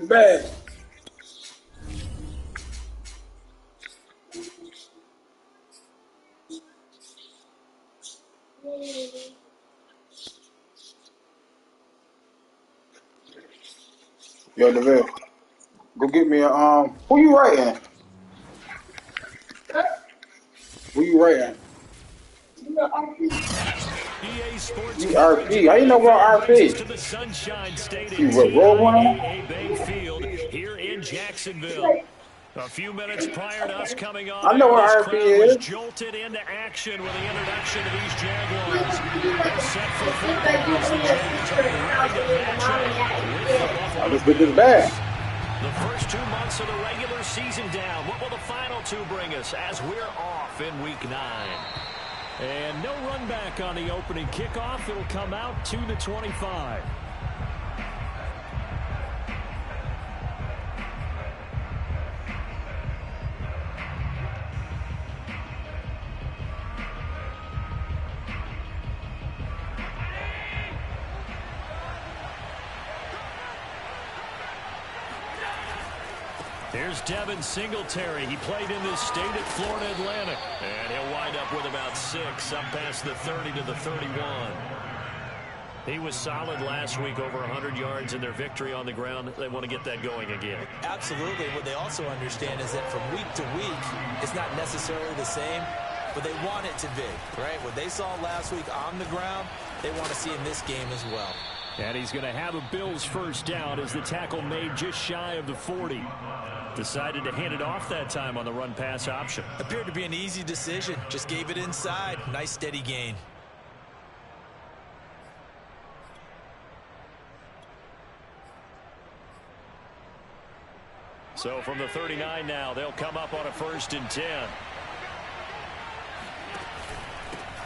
Bad. Yo, Deville, go get me a Who you writing? Who you writing? EA Sports RP. How you know about RP? to the Sunshine State You at roll one on? TIAA Bank Field here in Jacksonville. A few minutes prior to us coming on, I know this what RP crowd was is. jolted into action with the introduction of these Jaguars. They're set for football as the Jags are ready to match up with the Buffalo I just did this bad. The first 2 months of the regular season down. What will the final two bring us as we're off in Week 9? And no run back on the opening kickoff. It'll come out to the 25. Here's Devin Singletary. He played in this state at Florida Atlantic. And he'll wind up with about 6, up past the 30 to the 31. He was solid last week, over 100 yards in their victory on the ground. They want to get that going again. Absolutely. What they also understand is that from week to week, it's not necessarily the same, but they want it to be, right? What they saw last week on the ground, they want to see in this game as well. And he's going to have a Bills first down as the tackle made just shy of the 40. Decided to hand it off that time on the run-pass option. Appeared to be an easy decision. Just gave it inside. Nice steady gain. So from the 39 now, they'll come up on a 1st and 10.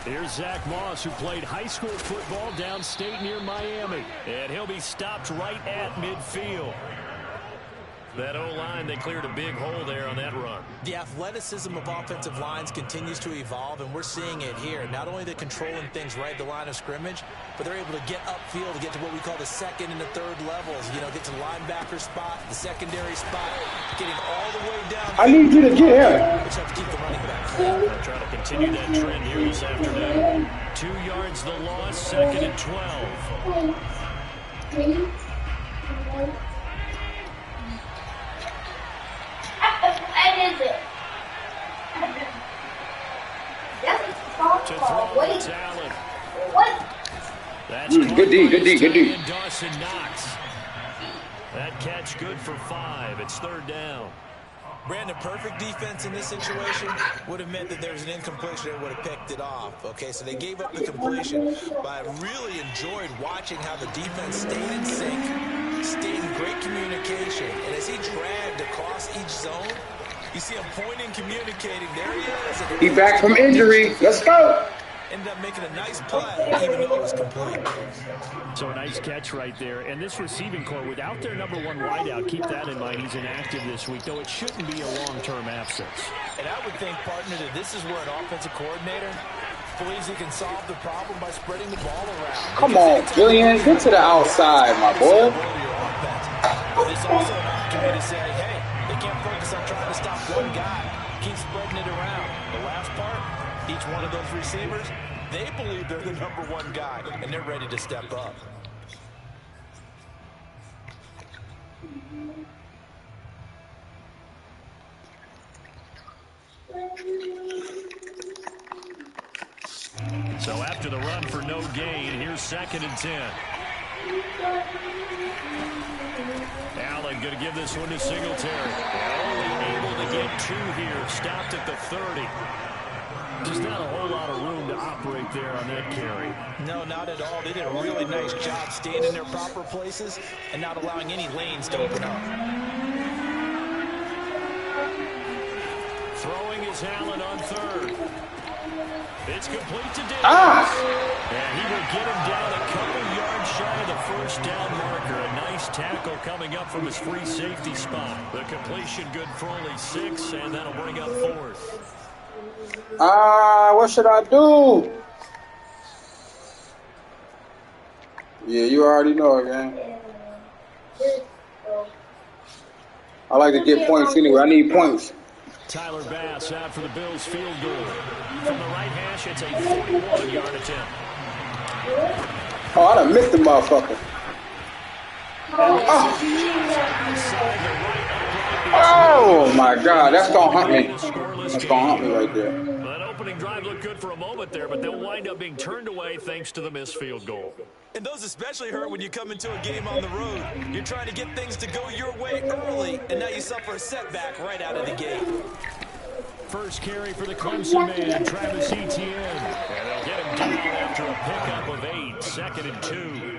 Here's Zach Moss, who played high school football downstate near Miami. And he'll be stopped right at midfield. That O-line, they cleared a big hole there on that run. The athleticism of offensive lines continues to evolve, and we're seeing it here. Not only they're controlling things right at the line of scrimmage, but they're able to get upfield to get to what we call the second and the third levels. You know, get to the linebacker spot, the secondary spot, getting all the way down. I need you to get him. Which have to keep the running back. They'll try to continue that trend here this afternoon. 2 yards the loss, 2nd and 12. What is it? To throw it's Allen. What? That's Good D. Dawson Knox. That catch good for 5. It's 3rd down. Brandon, perfect defense in this situation would have meant that there was an incompletion that would have picked it off. Okay, so they gave up the completion, but I really enjoyed watching how the defense stayed in sync, stayed in great communication, and as he dragged across each zone, you see him pointing, communicating. There he is. He back from injury. Let's go. Ended up making a nice play, even though it was complete. So a nice catch right there. And this receiving core, without their number 1 wideout, keep that in mind. He's inactive this week, though it shouldn't be a long-term absence. And I would think, partner, that this is where an offensive coordinator believes he can solve the problem by spreading the ball around. Come on, Julian. Get to the outside, my boy. There's also an opportunity to say, hey, they can't focus on trying to stop one guy. Keep spreading it around. The last part, each one of those receivers, they believe they're the number 1 guy, and they're ready to step up. So after the run for no gain, here's 2nd and 10. Allen going to give this one to Singletary. Only able to get 2 here. Stopped at the 30. Just not a whole lot of room to operate there on that carry. No, not at all. They did a really nice job staying in their proper places and not allowing any lanes to open up. Throwing is Allen on 3rd. It's complete to Davis. And he will get him down a couple yards shy of the first down marker. A nice tackle coming up from his free safety spot. The completion good for only 6, and that'll bring up 4th. What should I do? Yeah, you already know it, man. I like to get points anyway. I need points. Tyler Bass out for the Bills field goal. From the right hash, it's a 41-yard attempt. Oh, I done missed the motherfucker. Oh my God, that's gonna hunt me. That's gonna hunt me right there. That opening drive looked good for a moment there, but they'll wind up being turned away thanks to the missed field goal. And those especially hurt when you come into a game on the road. You're trying to get things to go your way early, and now you suffer a setback right out of the gate. First carry for the Clemson man, Travis Etienne. And they'll get him down after a pickup of 8, 2nd and 2.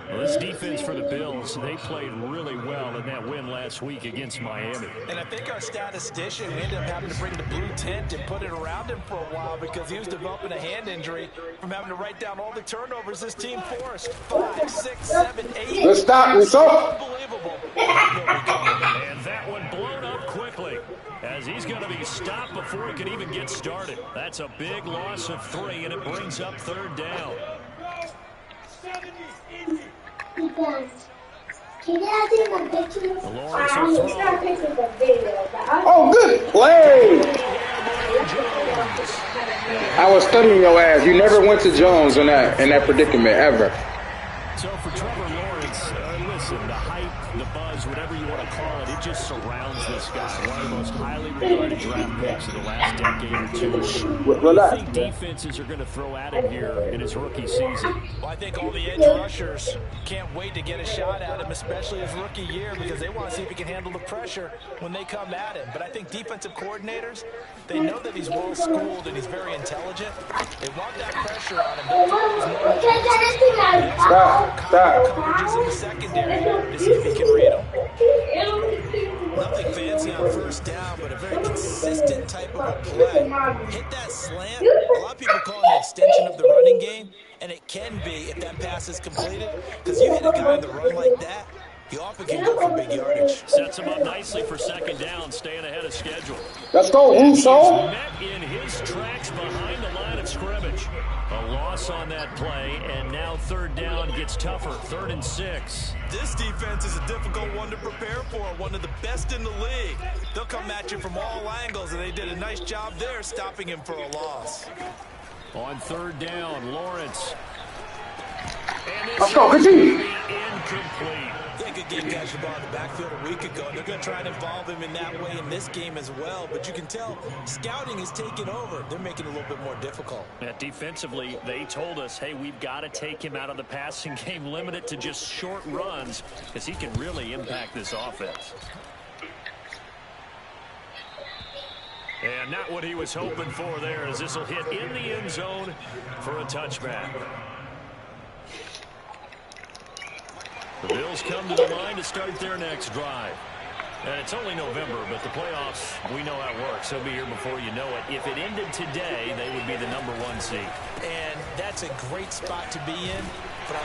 Well, this defense for the Bills, they played really well in that win last week against Miami. And I think our statistician, we ended up having to bring the blue tent and put it around him for a while because he was developing a hand injury from having to write down all the turnovers this team forced. 5, 6, 7, 8. Let's stop. It's up. Unbelievable. And that one blown up quickly as he's going to be stopped before he can even get started. That's a big loss of 3, and it brings up 3rd down. Oh, good play. I was studying your ass. You never went to Jones in that predicament ever. So for Trevor Lawrence, listen, the hype, the buzz, whatever you want to call it, it just surrounds this guy. One of the most highly regarded draft picks of the last decade or 2. What do you think defenses are going to throw at him here in his rookie season? Well, I think all the edge rushers can't wait to get a shot at him, especially his rookie year, because they want to see if he can handle the pressure when they come at him. But I think defensive coordinators, they know that he's well-schooled and he's very intelligent. They want that pressure on him. Stop. Coverages in the secondary to see if he can read them. Nothing fancy on first down, but a very consistent type of a play. Hit that slant. A lot of people call it an extension of the running game, and it can be if that pass is completed, because you hit a guy on the run like that, you often can go for big yardage. Sets him up nicely for 2nd down, staying ahead of schedule. Let's go, Russo. Met in his tracks behind the line of scrimmage. A loss on that play, and now 3rd down gets tougher, 3rd and 6. This defense is a difficult one to prepare for, one of the best in the league. They'll come at you from all angles, and they did a nice job there stopping him for a loss. On 3rd down, Lawrence. Let's go, continue. Incomplete. Yeah, good game catch the ball in the backfield a week ago. They're going to try and involve him in that way in this game as well. But you can tell scouting is taking over. They're making it a little bit more difficult. Yeah, defensively, they told us, hey, we've got to take him out of the passing game, limit it to just short runs, because he can really impact this offense. And not what he was hoping for there, as this will hit in the end zone for a touchback. The Bills come to the line to start their next drive. And it's only November, but the playoffs, we know how it works. They'll be here before you know it. If it ended today, they would be the #1 seed. And that's a great spot to be in.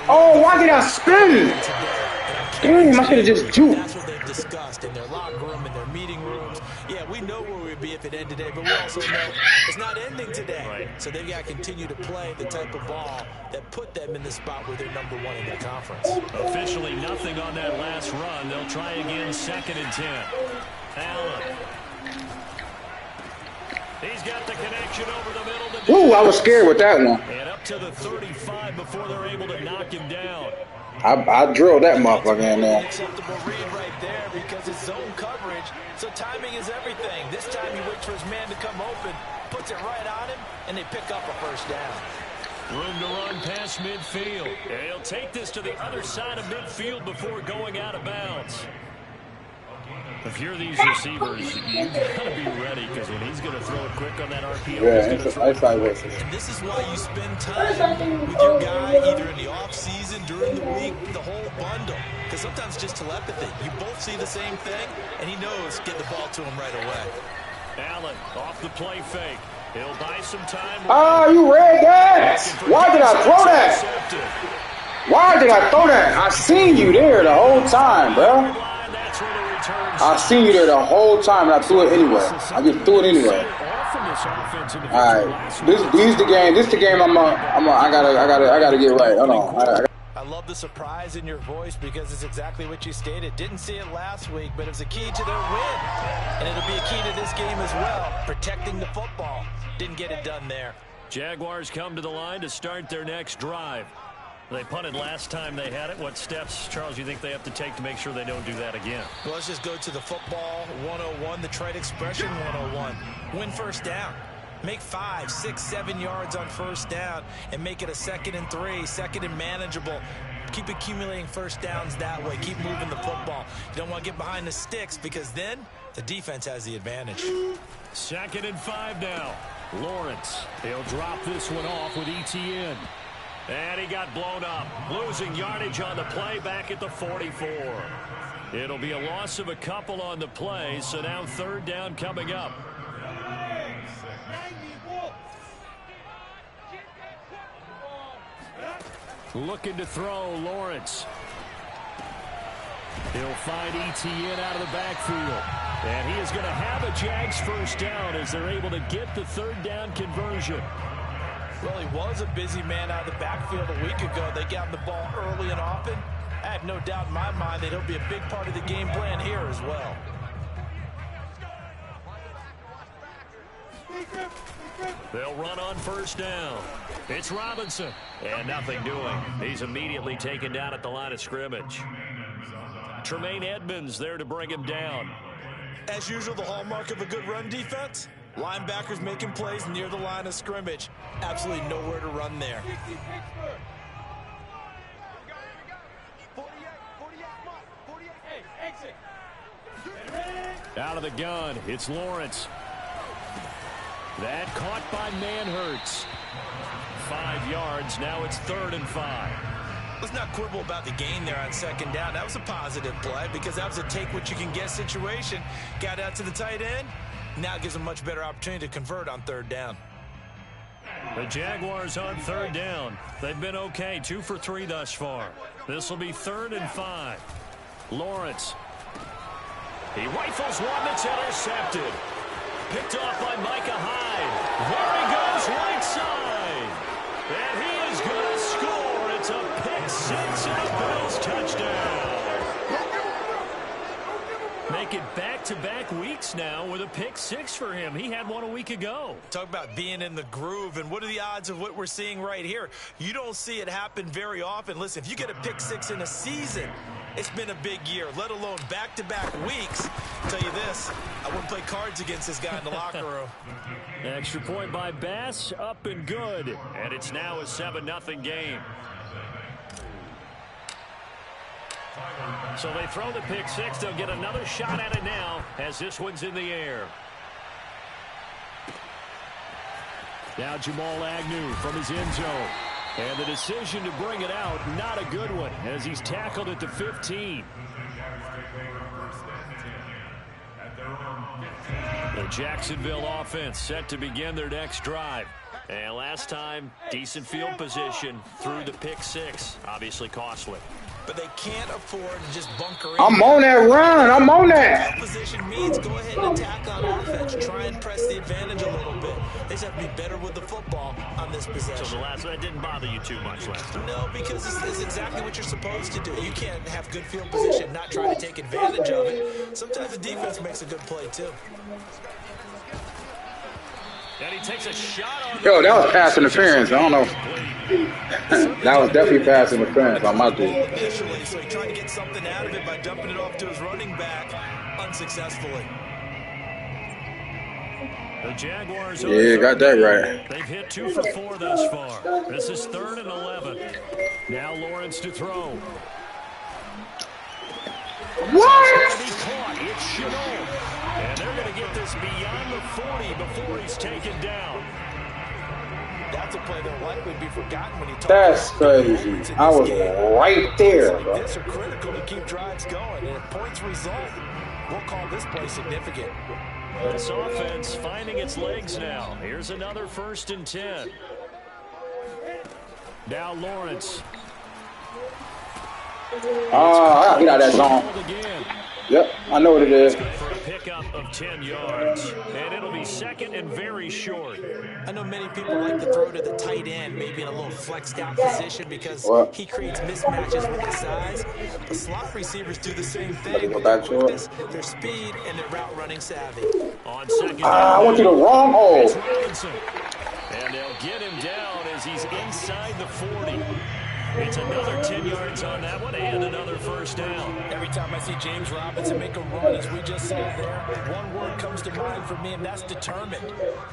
Oh, why did I spin? Damn, I should have just juked. That's what they've discussed in their locker room, in their meeting rooms. Yeah, we know where we'd be if it ended today, but we also know it's not ending today. Right. So they've got to continue to play the type of ball that put them in the spot where they're #1 in their conference. Officially nothing on that last run. They'll try again, 2nd and 10. Allen. He's got the connection over the middle. Ooh, I was scared with that one. And up to the 35 before they're able to knock him down. I drilled that motherfucker in there. Acceptable read right there because it's zone coverage. So timing is everything. This time he waits for his man to come open, puts it right on him, and they pick up a first down. Room to run past midfield. And he'll take this to the other side of midfield before going out of bounds. If you're these receivers, you've got to be ready because when he's going to throw it quick on that RPO, he's going to throw it quick. And this is why you spend time with your guy either in the offseason, during the week, the whole bundle. Because sometimes just telepathy. You both see the same thing, and he knows get the ball to him right away. Allen off the play fake. He'll buy some time. Oh, you read that? Why did I throw that? Why did I throw that? I seen you there the whole time, bro. I seen you there the whole time, and I threw it anyway. I just threw it anyway. All right, this is the game. This is the game. I gotta get right. Hold on. I love the surprise in your voice because it's exactly what you stated. Didn't see it last week, but it was a key to their win, and it'll be a key to this game as well. Protecting the football. Didn't get it done there. Jaguars come to the line to start their next drive. They punted last time they had it. What steps, Charles, you think they have to take to make sure they don't do that again? Well, let's just go to the football 101, the trade expression 101. Win first down. Make 5, 6, 7 yards on first down and make it a 2nd and 3, 2nd and manageable. Keep accumulating first downs that way. Keep moving the football. You don't want to get behind the sticks because then the defense has the advantage. 2nd and 5 now. Lawrence, he'll drop this one off with ETN. And he got blown up. Losing yardage on the play back at the 44. It'll be a loss of a couple on the play, so now 3rd down coming up. Looking to throw, Lawrence. He'll find ETN out of the backfield. And he is going to have a Jags first down as they're able to get the 3rd down conversion. Well, he was a busy man out of the backfield a week ago. They got him the ball early and often. I have no doubt in my mind that he'll be a big part of the game plan here as well. They'll run on first down. It's Robinson. And nothing doing. He's immediately taken down at the line of scrimmage. Tremaine Edmonds there to bring him down. As usual, the hallmark of a good run defense, linebackers making plays near the line of scrimmage. Absolutely nowhere to run there. Out of the gun, it's Lawrence. That caught by Manhurts. 5 yards, now it's 3rd and 5. Let's not quibble about the gain there on 2nd down. That was a positive play because that was a take-what-you-can-get situation. Got out to the tight end. Now gives them a much better opportunity to convert on 3rd down. The Jaguars on 3rd down. They've been okay, 2 for 3 thus far. This will be 3rd and 5. Lawrence. He rifles one that's intercepted. Picked off by Micah Hyde. There he goes, right side. And he is going to score. It's a pick 6 and a Bills touchdown. Make it back-to-back weeks now with a pick 6 for him. He had one a week ago. Talk about being in the groove, and what are the odds of what we're seeing right here? You don't see it happen very often. Listen, if you get a pick 6 in a season, it's been a big year, let alone back-to-back weeks. I'll tell you this, I wouldn't play cards against this guy in the locker room. Extra point by Bass, up and good. And it's now a 7-0 game. So they throw the pick 6. They'll get another shot at it now as this one's in the air. Now Jamal Agnew from his end zone. And the decision to bring it out, not a good one, as he's tackled at the 15. The Jacksonville offense set to begin their next drive. And last time, decent field position through the pick 6. Obviously costly. But they can't afford to just bunker in. I'm on that run. I'm on that. Position means go ahead and attack on offense. Try and press the advantage a little bit. They just have to be better with the football on this possession. So the last one didn't bother you too much last time? No, because it's exactly what you're supposed to do. You can't have good field position, not try to take advantage of it. Sometimes the defense makes a good play, too. And he takes a shot on Yo, that was pass interference. I don't know. That was definitely pass interference on my team. Initially, so he tried to get something out of it by dumping it off to his running back unsuccessfully. The Jaguars got that right. They've hit 2 for 4 thus far. This is 3rd and 11. Now Lawrence to throw. What? It's going to be caught. It's Chenot. And they're going to get this beyond the 40 before he's taken down. That's a play that'll likely be forgotten when you talk. That's crazy. I was right there, bro. This are critical to keep drives going, and if points result, we'll call this play significant. This offense finding its legs now. Here's another 1st and 10. Now Lawrence. I get out of that zone. Yep, I know what it is. For a pickup of 10 yards. And it'll be 2nd and very short. I know many people like to throw to the tight end, maybe in a little flexed out position because he creates mismatches with his size. The slot receivers do the same thing. Their quickness, their speed, and their route running savvy. On 2nd I went to the wrong hole. And they'll get him down as he's inside the 40. It's another 10 yards on that one and another 1st down. Every time I see James Robinson make a run, as we just saw there, one word comes to mind for me, and that's determined.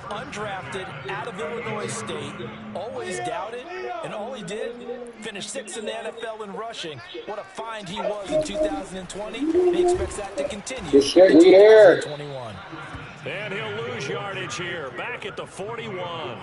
Undrafted, out of Illinois State, always doubted, and all he did, finished 6th in the NFL in rushing. What a find he was in 2020, and he expects that to continue in 2021. And he'll lose yardage here, back at the 41.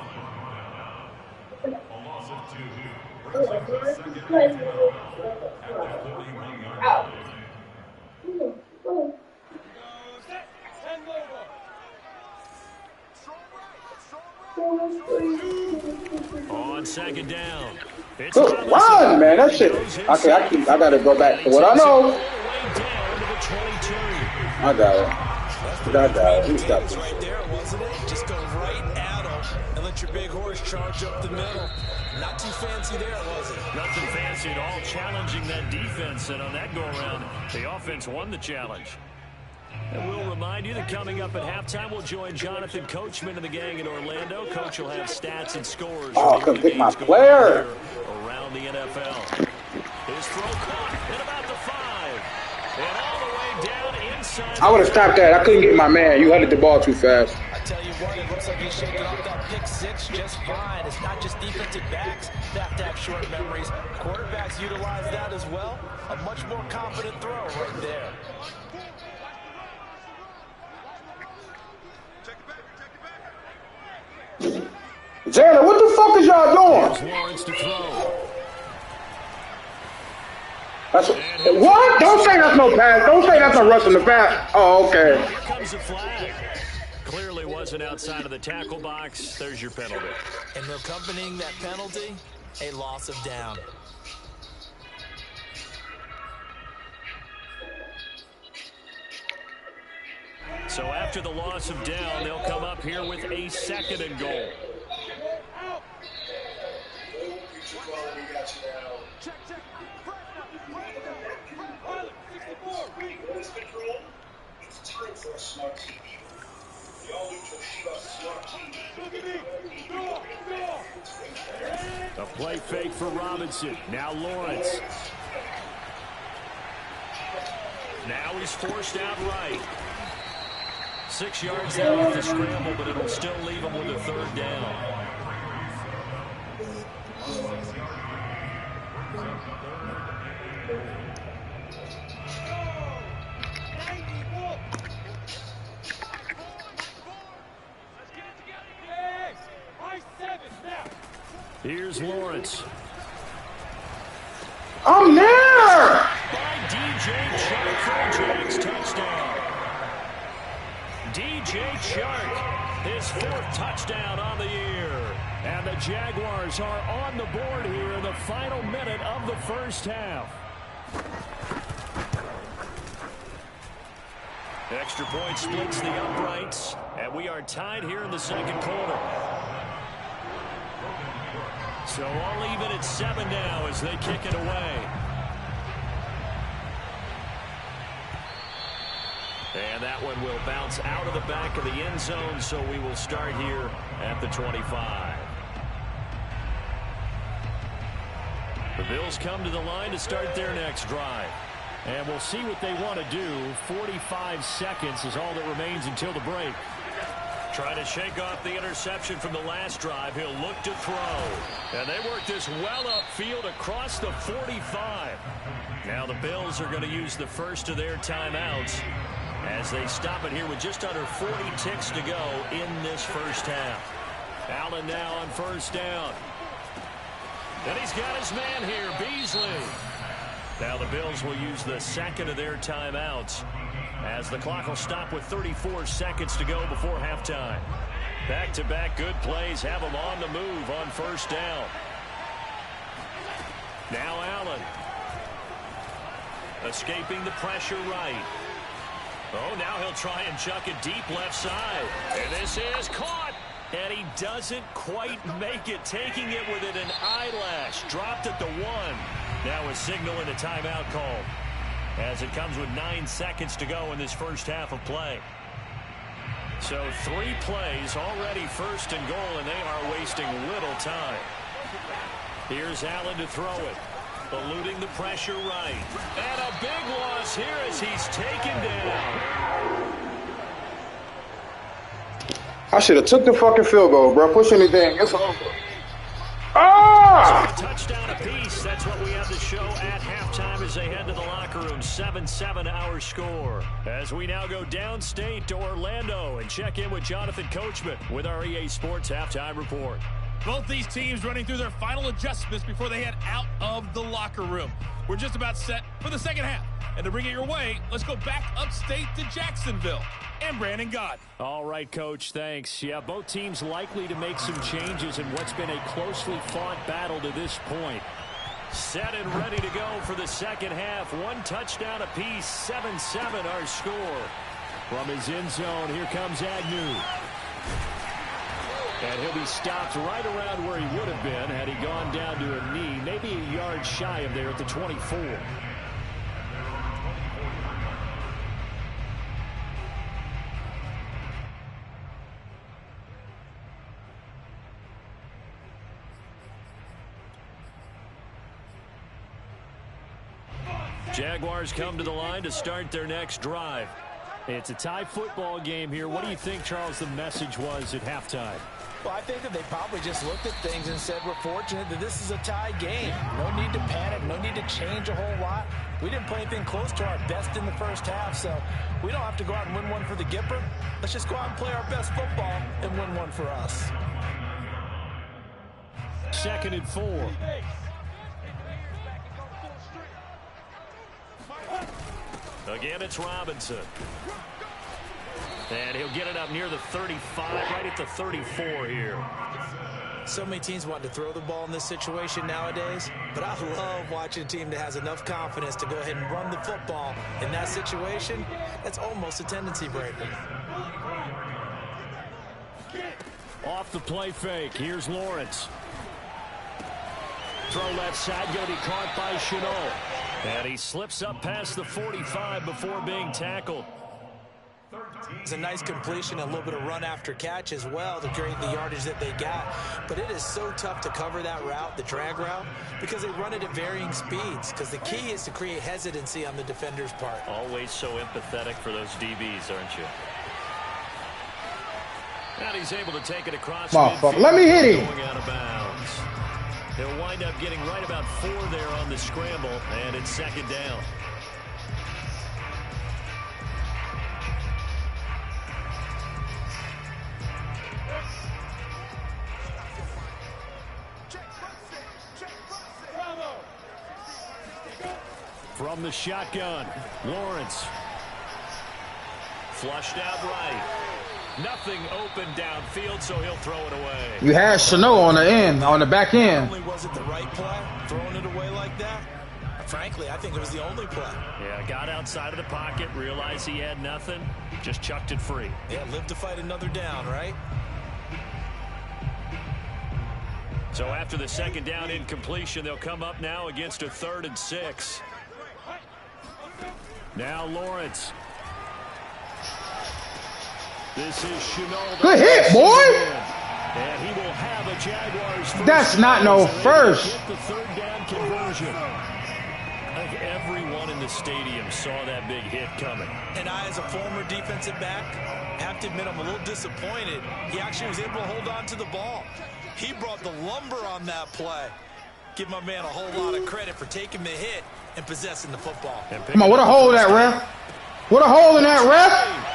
On 2nd down. Good run, man. That shit. Okay, I gotta go back to what I know. I got it. Let me stop this. Right there, wasn't it? Just go right at him and let your big horse charge up the middle. Not too fancy there, was it? Nothing fancy at all, challenging that defense. And on that go-around, the offense won the challenge. And we'll remind you that coming up at halftime, we'll join Jonathan Coachman and the gang in Orlando. Coach will have stats and scores. Oh, I couldn't pick my player. Around the NFL. His throw caught at about the 5. And all the way down inside. I would have stopped that. I couldn't get my man. You headed the ball too fast. I tell you what, it looks like he's shaking off that pick 6 just fine. It's not just defensive backs that have to have short memories. Quarterbacks utilize that as well. A much more confident throw right there. Jalen, what the fuck is y'all doing? Lawrence to throw. That's what? Don't say that's no pass. Don't say that's a rush in the pass. Oh, okay. Here comes the flag. Clearly wasn't outside of the tackle box. There's your penalty. And accompanying that penalty, a loss of down. So after the loss of down, they'll come up here with a 2nd and goal. It's time for a smart TV. The all-new Toshiba Smart TV. A play fake for Robinson. Now Lawrence. Now he's forced out right. 6 yards out off the scramble, but it'll still leave him with a 3rd down. Here's Lawrence. I'm there! By DJ Chark for a Jags touchdown. DJ Chark, his 4th touchdown on the year. And the Jaguars are on the board here in the final minute of the 1st half. Extra point splits the uprights, and we are tied here in the 2nd quarter. So all even at 7 now as they kick it away. And that one will bounce out of the back of the end zone, so we will start here at the 25. The Bills come to the line to start their next drive. And we'll see what they want to do. 45 seconds is all that remains until the break. Trying to shake off the interception from the last drive. He'll look to throw. And they work this well upfield across the 45. Now the Bills are going to use the first of their timeouts as they stop it here with just under 40 ticks to go in this first half. Allen now on first down. And he's got his man here, Beasley. Now the Bills will use the second of their timeouts as the clock will stop with 34 seconds to go before halftime. Back-to-back good plays have them on the move on first down. Now Allen. Escaping the pressure right. Oh, now he'll try and chuck it deep left side. And this is caught. And he doesn't quite make it. Taking it within an eyelash. Dropped at the 1. Now a signal and a timeout call, as it comes with 9 seconds to go in this first half of play. So 3 plays already first and goal, and they are wasting little time. Here's Allen to throw it. Eluding the pressure right. And a big loss here as he's taken down. I should have took the fucking field goal, bro. Push anything. It's over. Ah! So a touchdown apiece. That's what we have to show at halftime as they head to the locker room. 7-7 our score. As we now go downstate to Orlando and check in with Jonathan Coachman with our EA Sports Halftime Report. Both these teams running through their final adjustments before they head out of the locker room. We're just about set for the second half. And to bring it your way, let's go back upstate to Jacksonville. And Brandon Gott. All right, Coach, thanks. Yeah, both teams likely to make some changes in what's been a closely fought battle to this point. Set and ready to go for the second half. 1 touchdown apiece, 7-7 our score. From his end zone, here comes Agnew. And he'll be stopped right around where he would have been had he gone down to a knee, maybe a yard shy of there at the 24. Jaguars come to the line to start their next drive. It's a tie football game here. What do you think, Charles, the message was at halftime? Well, I think that they probably just looked at things and said, we're fortunate that this is a tie game. No need to panic. No need to change a whole lot. We didn't play anything close to our best in the first half, so we don't have to go out and win one for the Gipper. Let's just go out and play our best football and win one for us. 2nd and 4. Again, it's Robinson. And he'll get it up near the 35, right at the 34 here. So many teams want to throw the ball in this situation nowadays, but I love watching a team that has enough confidence to go ahead and run the football in that situation. That's almost a tendency breaker. Off the play fake, here's Lawrence. Throw left side, going to be caught by Chenault. And he slips up past the 45 before being tackled. It's a nice completion, a little bit of run after catch as well to create the yardage that they got. But it is so tough to cover that route, the drag route, because they run it at varying speeds. Because the key is to create hesitancy on the defender's part. Always so empathetic for those DBs, aren't you? And he's able to take it across midfield. Let me hit him. Going out of bounds. They'll wind up getting right about 4 there on the scramble, and it's 2nd down. From the shotgun, Lawrence. Flushed out right. Nothing open downfield, so he'll throw it away. You had Chenault on the end, on the back end. Not only was it the right play, throwing it away like that, frankly, I think it was the only play. Yeah, got outside of the pocket, realized he had nothing, just chucked it free. Yeah, live to fight another down, right? So after the 2nd down incompletion, they'll come up now against a 3rd and 6. Now Lawrence. This is Chenault. Good hit, boy. And he will have a Jaguars first. That's not no first. Get the 3rd down conversion. everyone in the stadium saw that big hit coming. And I, as a former defensive back, have to admit I'm a little disappointed. He actually was able to hold on to the ball. He brought the lumber on that play. Give my man a whole lot of credit for taking the hit and possessing the football. Come on, what a hole in that, ref. What a hole in that, ref.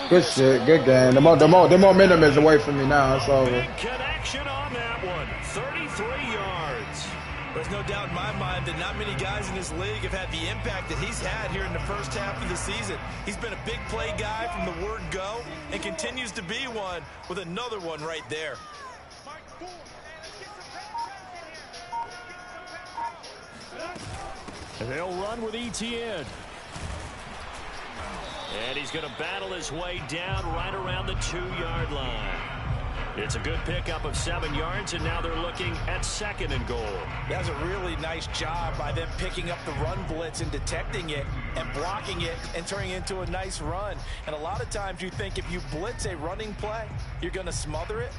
Good shit, good game. The momentum is away from me now. It's over. Big connection on that one. 33 yards. There's no doubt in my mind that not many guys in this league have had the impact that he's had here in the first half of the season. He's been a big play guy from the word go and continues to be one with another one right there. They'll run with ETN. And he's going to battle his way down right around the 2-yard line. It's a good pickup of 7 yards, and now they're looking at 2nd and goal. That's a really nice job by them picking up the run blitz and detecting it and blocking it and turning it into a nice run. And a lot of times you think if you blitz a running play, you're going to smother it.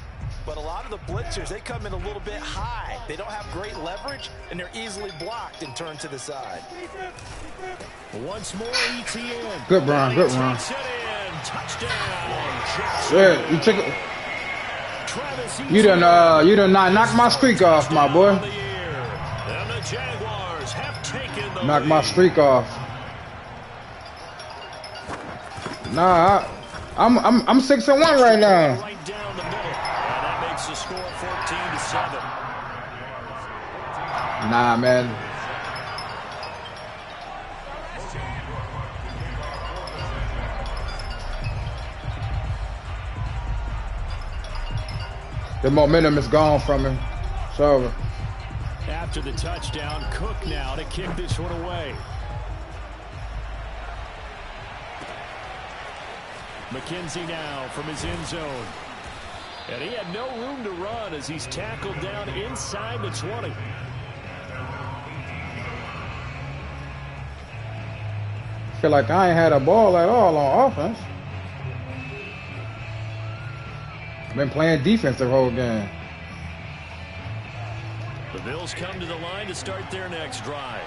But a lot of the blitzers, they come in a little bit high. They don't have great leverage, and they're easily blocked and turned to the side. Once more, ETN. Good run, good run. Touchdown. Shit, you took it. You done not knock my streak off, my boy. And the Jaguars have taken the Knock my streak off. Nah, I'm 6-1 right now. Right down the middle. And that makes the score 14-7. Nah, man. The momentum is gone from him. It's over. After the touchdown, Cook now to kick this one away. McKenzie now from his end zone. And he had no room to run as he's tackled down inside the 20. Feel like I ain't had a ball at all on offense. Been playing defense the whole game. The Bills come to the line to start their next drive.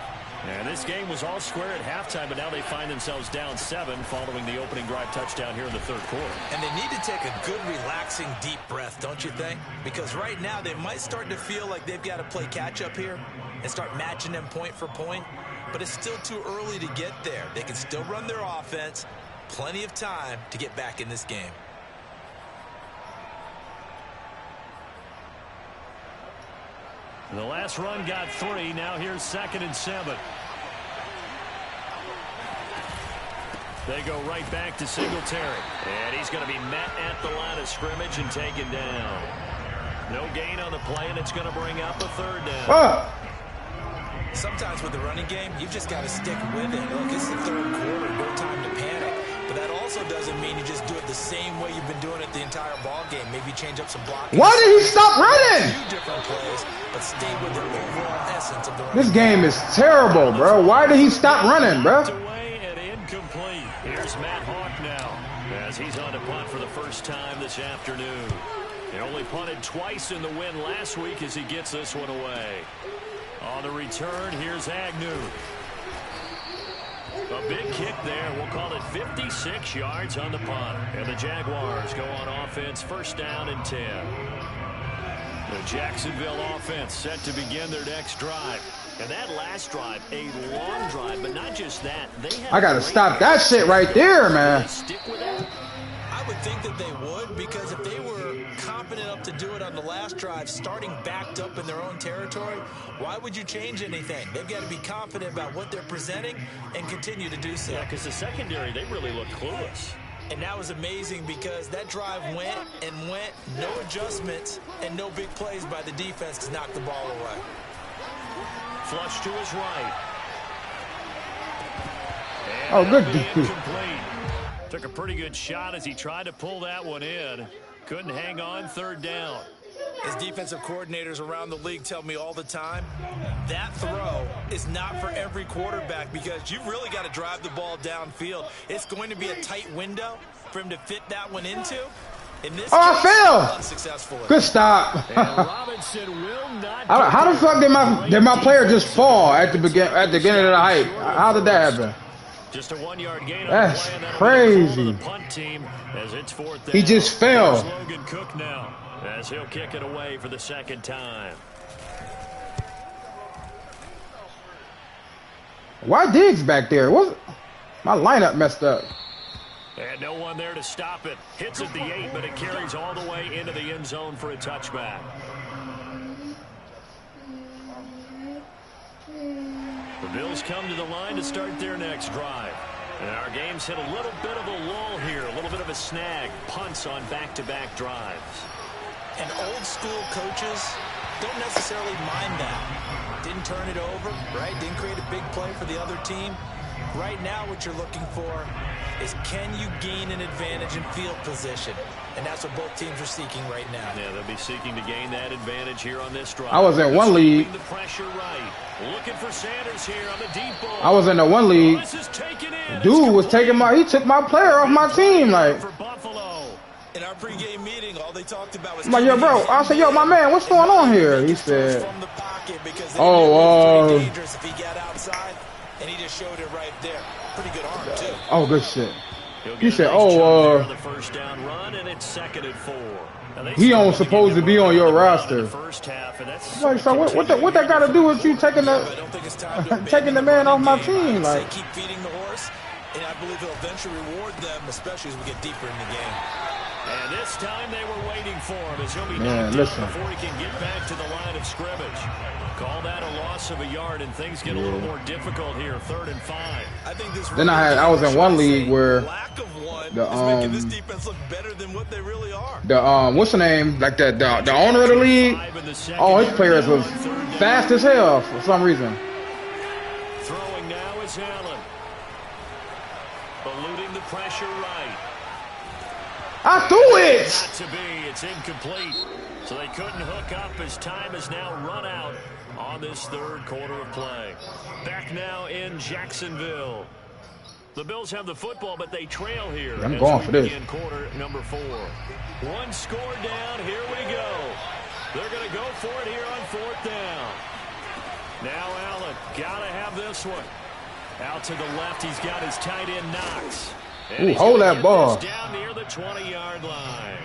And this game was all square at halftime, but now they find themselves down 7 following the opening drive touchdown here in the 3rd quarter. And they need to take a good, relaxing, deep breath, don't you think? Because right now they might start to feel like they've got to play catch-up here and start matching them point for point. But it's still too early to get there. They can still run their offense. Plenty of time to get back in this game. The last run got 3. Now here's 2nd and 7. They go right back to Singletary. And he's going to be met at the line of scrimmage and taken down. No gain on the play, and it's going to bring up a 3rd down. Sometimes with the running game, you've just got to stick with it. Look, it's the 3rd quarter, no time to panic. But that also doesn't mean you just do it the same way you've been doing it the entire ball game. Maybe change up some blocking. Why did he stop running? A few different plays, but stay with the overall essence of the running This game is terrible, bro. Why did he stop running, bro? Away and incomplete. Here's Matt Hawk now as he's on to punt for the first time this afternoon. He only punted twice in the win last week as he gets this one away. On the return, here's Agnew. A big kick there. We'll call it 56 yards on the punt. And the Jaguars go on offense, 1st down and 10. The Jacksonville offense set to begin their next drive. And that last drive, a long drive, but not just that. I got to stop that shit right there, man. Stick with that. I would think that they would, because if they were confident enough to do it on the last drive, starting backed up in their own territory, why would you change anything? They've got to be confident about what they're presenting and continue to do so. Yeah, because the secondary, they really looked clueless. And that was amazing because that drive went and went, no adjustments, and no big plays by the defense to knock the ball away. Flush to his right. Oh, good defense. Took a pretty good shot as he tried to pull that one in. Couldn't hang on, 3rd down. As defensive coordinators around the league tell me all the time, that throw is not for every quarterback because you've really got to drive the ball downfield. It's going to be a tight window for him to fit that one into. Oh, I fell. Good stop. How the fuck did my player just fall at the beginning of the hype? How did that happen? Just a 1-yard gain. That's crazy. Punt team as it's fourth down. He just fell. Logan Cook now as he'll kick it away for the second time. Why Diggs back there? My lineup messed up? And no one there to stop it. Hits at the 8, but it carries all the way into the end zone for a touchback. The Bills come to the line to start their next drive. And our game's hit a little bit of a lull here, a little bit of a snag. Punts on back-to-back drives. And old-school coaches don't necessarily mind that. Didn't turn it over, right? Didn't create a big play for the other team. Right now what you're looking for is can you gain an advantage in field position? And that's what both teams are seeking right now. Yeah, they'll be seeking to gain that advantage here on this drive. I was in one league. The pressure right. Looking for Sanders here on the deep ball. I was in the one league. Dude was taking he took my player off my team. Like, for Buffalo. In our pregame meeting, all they talked about was yo, bro. I said, yo, my man, what's going on here? He said, from the pocket because dangerous if he got outside, and he just showed it right there. Pretty good arm too. Oh, good shit. He said, the first down run, and it's 2nd and 4. He don't supposed to be on your roster. Like, so what that got to do with you taking the man off my team? Like, keep feeding the horse, and I believe he'll eventually reward them, especially as we get deeper in the game. And this time they were waiting for him as he'll be knocked down before he can get back to the line of scrimmage. Call that a loss of a yard, and things get a little more difficult here. 3rd and 5. I think this then I was in one league where lack of one is making this defense look better than what they really are. What's the name? Like the owner of the league. All his players was fast as hell for some reason. Throwing now is Allen. Eluding the pressure right. I threw it. Not to be. It's incomplete. So they couldn't hook up as time has now run out on this 3rd quarter of play. Back now in Jacksonville. The Bills have the football, but they trail here. I'm going for this. Quarter number 4. 1 score down. Here we go. They're going to go for it here on 4th down. Now Allen. Got to have this one. Out to the left. He's got his tight end Knox. Ooh, hold that ball. Down near the 20-yard line.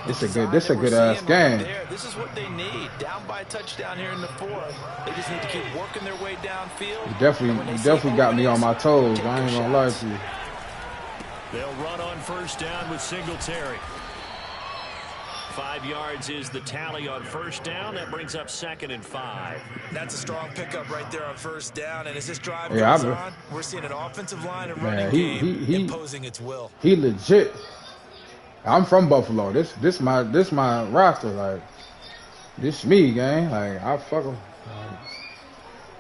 This a good ass game. Right, this is what they need. Down by a touchdown here in the 4th. They just need to keep working their way downfield. You definitely got me on my toes. I ain't gonna lie to you. They'll run on 1st down with Singletary. 5 yards is the tally on 1st down. That brings up 2nd and 5. That's a strong pickup right there on 1st down. And as this drive goes on, we're seeing an offensive line and running game imposing its will. He legit. I'm from Buffalo. This my roster. Like, this me, gang. Like, I fuck them.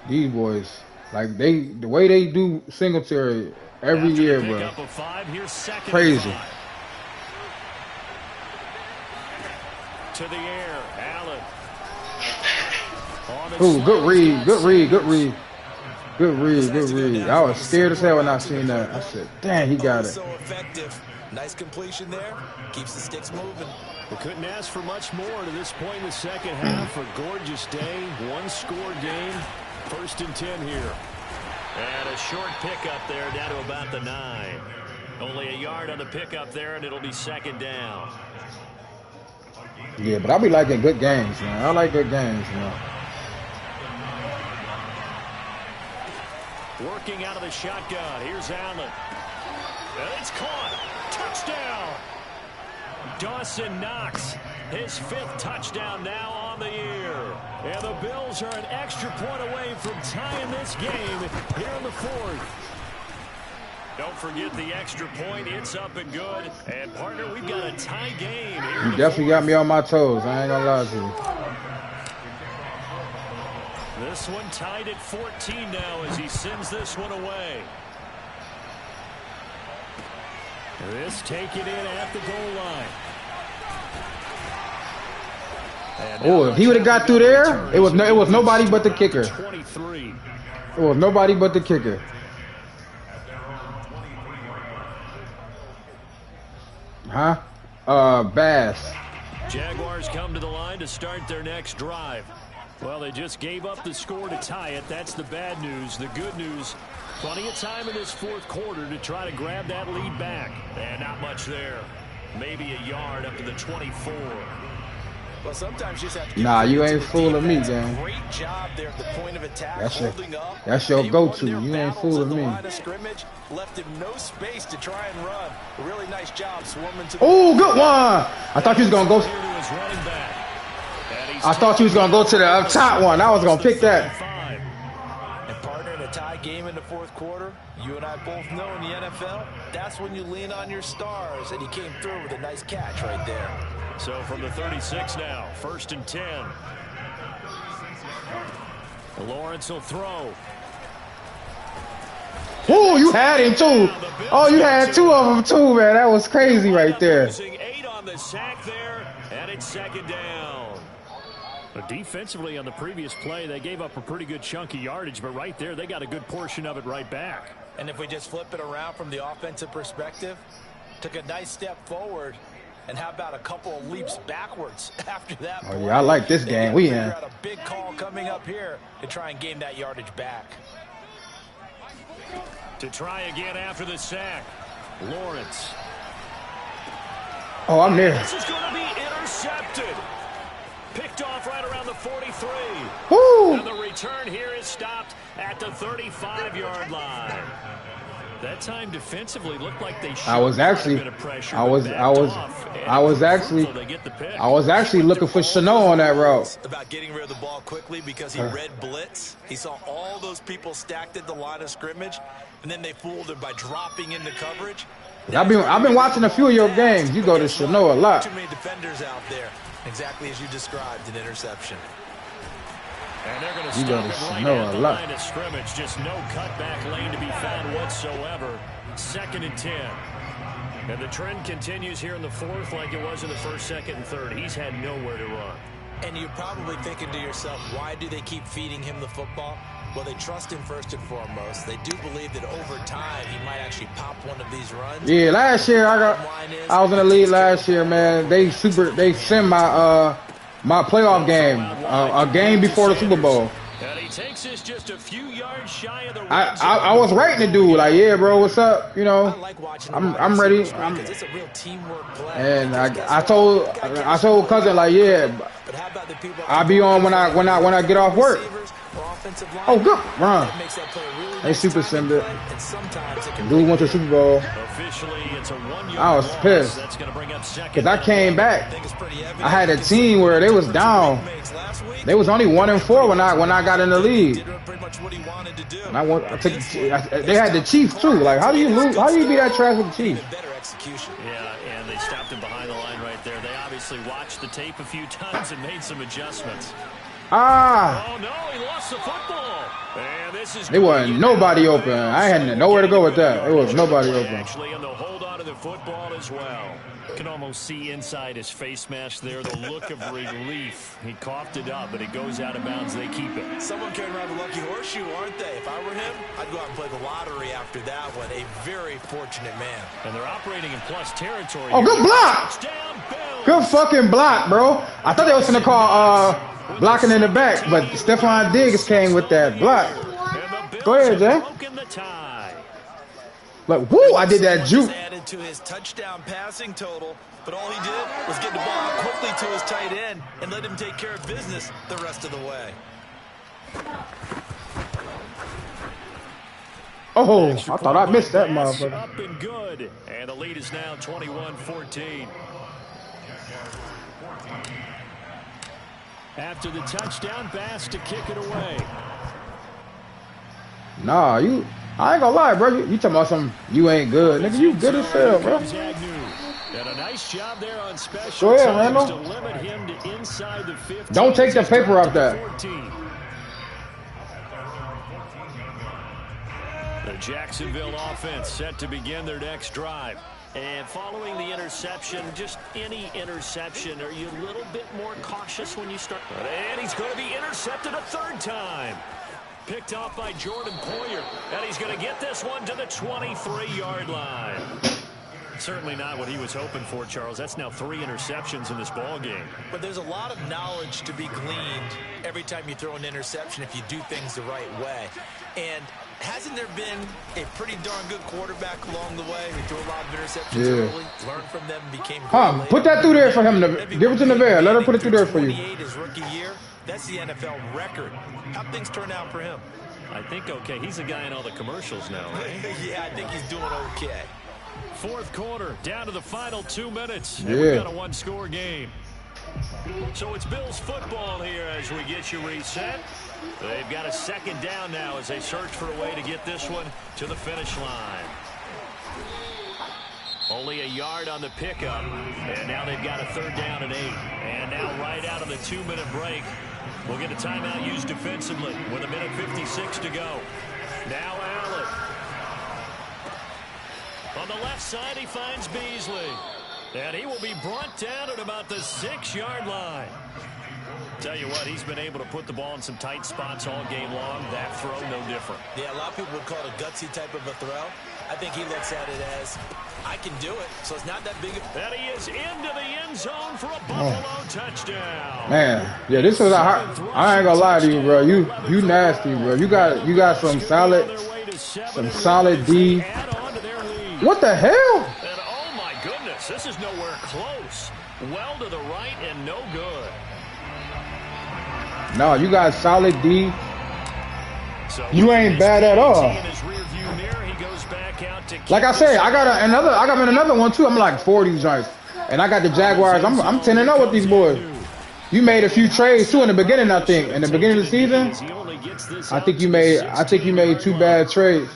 These boys, like the way they do Singletary every year, bro. Crazy. To the air, Allen. Ooh, good read. I was scared as hell when I seen that. I said, "Dang, he got it." So effective. Nice completion there. Keeps the sticks moving. We couldn't ask for much more to this point in the second half. A gorgeous day, 1-score game. 1st and 10 here. And a short pickup there down to about the 9. Only a yard on the pickup there, and it'll be 2nd down. Yeah, but I be liking good games, man. I like good games, man. Working out of the shotgun. Here's Allen. And it's caught. Touchdown. Dawson Knox, his 5th touchdown now on the year. And the Bills are an extra point away from tying this game here in the 4th. Don't forget the extra point. It's up and good. And, partner, we've got a tie game here. You definitely got me on my toes. I ain't gonna lie to you. This one tied at 14 now as he sends this one away. This take it in at the goal line. Oh, if he would have got through there, it was nobody but the kicker. 23. It was nobody but the kicker. Huh? Bass. Jaguars come to the line to start their next drive. Well, they just gave up the score to tie it. That's the bad news. The good news, plenty of time in this fourth quarter to try to grab that lead back. And not much there. Maybe a yard up to the 24. Well, sometimes you just have to Nah, you ain't fooling me, gang. Great job there at the point of attack, holding up. That's your go-to. You ain't fooling me. Line of scrimmage, left him no space to try and run. A really nice job swarming to the good one. I thought you was gonna go. I thought you was gonna go to the up top one. I was gonna pick that. And partner, in a tie game in the fourth quarter, you and I both know in the NFL, that's when you lean on your stars, and he came through with a nice catch right there. So from the 36 now, 1st and 10. Lawrence will throw. Oh, you had him too. Oh, you had two of them too, man. That was crazy right there. 8 on the sack there, and it's 2nd down. But defensively on the previous play, they gave up a pretty good chunk of yardage, but right there, they got a good portion of it right back. And if we just flip it around from the offensive perspective, took a nice step forward. And how about a couple of leaps backwards after that? Oh, yeah, I like this game. We in. A big call coming up here to try and gain that yardage back. To try again after the sack, Lawrence. Oh, I'm there. This is going to be intercepted. Picked off right around the 43. Woo! And the return here is stopped at the 35-yard line. That time defensively looked like they should. I was actually looking for Chanel on that route. About getting rid of the ball quickly because he read blitz. He saw all those people stacked at the line of scrimmage, and then they fooled him by dropping into coverage. I've been watching a few of your games. You go to Chanel a lot. Too many defenders out there. Exactly as you described, an interception. And they're going to stop it right at the line of scrimmage. Just no cutback lane to be found whatsoever. 2nd and 10. And the trend continues here in the fourth like it was in the first, second, and third. He's had nowhere to run. And you're probably thinking to yourself, why do they keep feeding him the football? Well, they trust him first and foremost. They do believe that over time he might actually pop one of these runs. Yeah, last year I was in the league last year, man. They sent my playoff game, a game before the Super Bowl. And he takes this just a few yards shy of the I was rating the dude like, yeah, bro, what's up? You know, I'm ready. It's a real teamwork play. And I told cousin like, yeah, I'll be on when I get off work. Oh, good run. They super send it. Dude went to the Super Bowl. I was pissed because I came back. I had a team where they was down. They was only 1-4 when I got in the league. And they had the Chiefs too. Like, how do you lose? How do you beat that trash with the Chiefs? Yeah, and they stopped him behind the line right there. They obviously watched the tape a few times and made some adjustments. Oh no, he lost the football. And this is. There wasn't nobody open. I had nowhere to go with that. There was nobody open. Actually, and they'll hold on to the football as well. You can almost see inside his face mask there the look of relief. He coughed it up, but it goes out of bounds. They keep it. Someone carrying around the lucky horseshoe, aren't they? If I were him, I'd go out and play the lottery after that one. A very fortunate man. And they're operating in plus territory. Oh, good block! Good fucking block, bro. I thought they was gonna call blocking in the back, but Stephon Diggs came with that block. Go ahead, Jay. Like, whoo, I did that juke. Added to his touchdown passing total, but all he did was get the ball out quickly to his tight end and let him take care of business the rest of the way. Oh, I thought I missed that motherfucker. Up and good, and the lead is now 21-14. After the touchdown, Bass to kick it away. Nah, I ain't gonna lie, bro. You talking about something, you ain't good. Nigga, you good as hell, bro. And a nice job there on special. Go ahead, Randall. To limit him to inside the 15. Don't take the paper off that. 14. The Jacksonville offense set to begin their next drive. And following the interception, just any interception, are you a little bit more cautious when you start? And he's going to be intercepted a third time. Picked off by Jordan Poyer. And he's going to get this one to the 23-yard line. Certainly not what he was hoping for, Charles. That's now 3 interceptions in this ball game. But there's a lot of knowledge to be gleaned every time you throw an interception if you do things the right way. And hasn't there been a pretty darn good quarterback along the way who threw a lot of interceptions early, learned from them, became great? Put that through there for him. Give it to Nevada. Let her put it through there for you. 28 his rookie year. That's the NFL record. How'd things turn out for him? I think okay. He's a guy in all the commercials now, right? Yeah, I think he's doing okay. Fourth quarter, down to the final 2 minutes. And we've got a one-score game. So it's Bills football here as we get you reset. They've got a second down now as they search for a way to get this one to the finish line. Only a yard on the pickup, and now they've got a 3rd down and 8. And now right out of the 2-minute break, we'll get a timeout used defensively with 1:56 to go. Now Allen. On the left side, he finds Beasley. And he will be brought down at about the 6-yard line. Tell you what, he's been able to put the ball in some tight spots all game long. That throw, no different. Yeah, a lot of people would call it a gutsy type of a throw. I think he looks at it as, I can do it, so it's not that big of... And he is into the end zone for a Buffalo touchdown. Man, yeah, this was I ain't gonna lie to you, bro. You nasty, bro. You got some solid D. What the hell? And oh my goodness, this is nowhere close. Well to the right and no good. No, you got solid D. You ain't bad at all. Like I said, I got another one too. I'm like 40 joints, and I got the Jaguars. I'm 10-0 with these boys. You made a few trades too in the beginning. I think in the beginning of the season, I think you made 2 bad trades.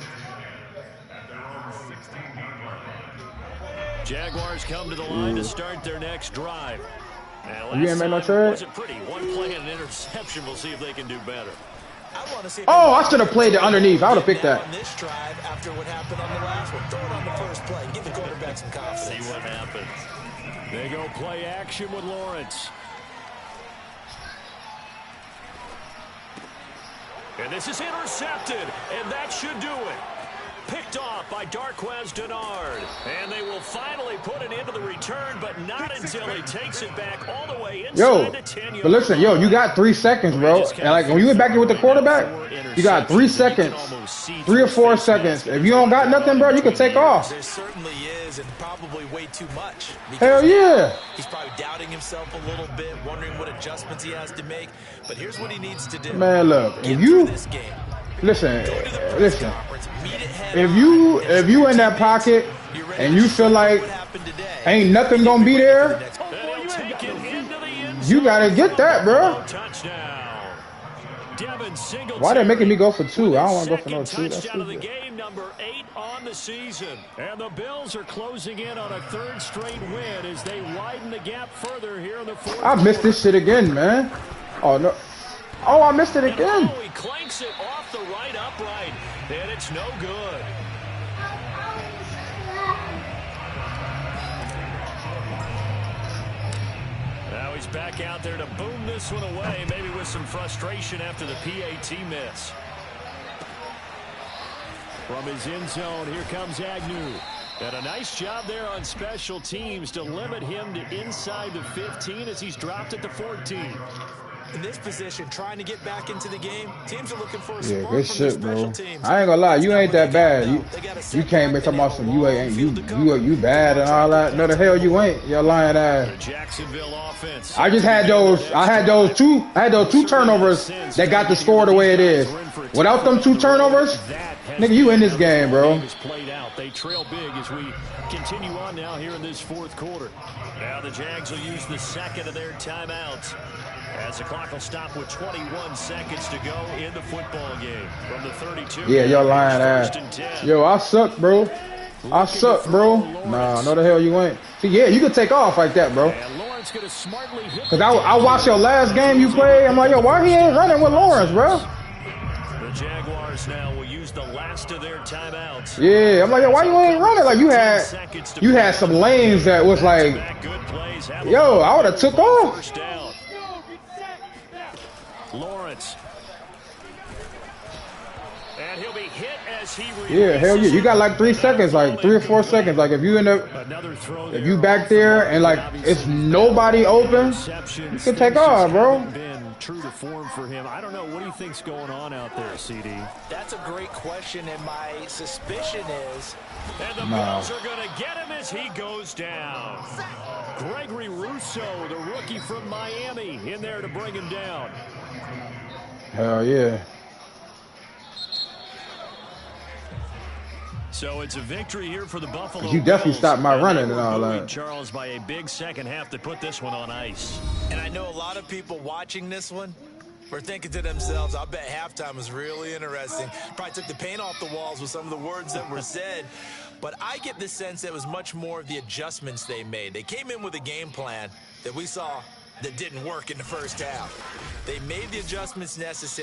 Jaguars come to the line to start their next drive. You ain't made no trade? Wasn't pretty. 1 play and an interception. We'll see if they can do better. Oh, I should have played it underneath. I would have picked that. On this drive, after what happened on the last one, throw it on the first play. Give the quarterback some confidence. See what happens. They go play action with Lawrence. And this is intercepted, and that should do it. Picked off by Darquez Denard. And they will finally put it into the return, but not until he takes it back all the way inside the 10-yard. But listen, you got 3 seconds, bro. And like when you went back here with the quarterback, you got 3 seconds, 3 or 4 seconds. If you don't got nothing, bro, you can take off. There certainly is, and probably way too much. Hell yeah. He's probably doubting himself a little bit, wondering what adjustments he has to make. But here's what he needs to do. Man, look, if you listen. If you in that pocket and you feel like ain't nothing gonna be there, you gotta get that, bro. Why they making me go for 2? I don't want to go for no 2. That's stupid. Game number 8 on the season, and the Bills are closing in on a 3rd straight win as they widen the gap further here in the 4th. I missed this shit again, man. Oh no. Oh, I missed it again. He clanks it off the right upright, and it's no good. Now he's back out there to boom this one away, maybe with some frustration after the PAT miss. From his end zone, here comes Agnew. And a nice job there on special teams to limit him to inside the 15 as he's dropped at the 14. In this position, trying to get back into the game, teams are looking for a Yeah, spark good from shit, their bro. special teams. I ain't gonna lie, you ain't that bad. You came in talking about some you bad and all that. No, the hell you ain't. You're lying ass. Jacksonville offense. I had those two turnovers that got the score the way it is. Without them 2 turnovers, nigga, you in this game, bro. They trail big as we continue on now here in this 4th quarter. Now the Jags will use the second of their timeouts as the clock will stop with 21 seconds to go in the football game from the 32. Yeah, you're lying ass. Yo, I suck, bro. I suck, bro. Nah, no the hell you ain't. See, yeah, you can take off like that, bro. Because I watched your last game you played. I'm like, yo, why he ain't running with Lawrence, bro? The Jaguars now will use the last of their timeouts. Yeah, I'm like, yo, why you ain't running? Like you had some lanes that was like, yo, I would have took off. Lawrence. And he'll be hit as Yeah, hell yeah. You got like 3 seconds, like 3 or 4 seconds. Like if you end up, if you back there and like it's nobody open, you can take off, bro. True to form for him. I don't know. What do you think's going on out there, CD? That's a great question, and my suspicion is... And the Bills are going to get him as he goes down. Gregory Rousseau, the rookie from Miami, in there to bring him down. Hell yeah. So it's a victory here for the Buffalo You definitely Bills. stopped my running and all that. Charles by a big second half to put this one on ice. And I know a lot of people watching this one were thinking to themselves, I bet halftime was really interesting. Probably took the paint off the walls with some of the words that were said. But I get the sense that it was much more of the adjustments they made. They came in with a game plan that we saw that didn't work in the first half. They made the adjustments necessary.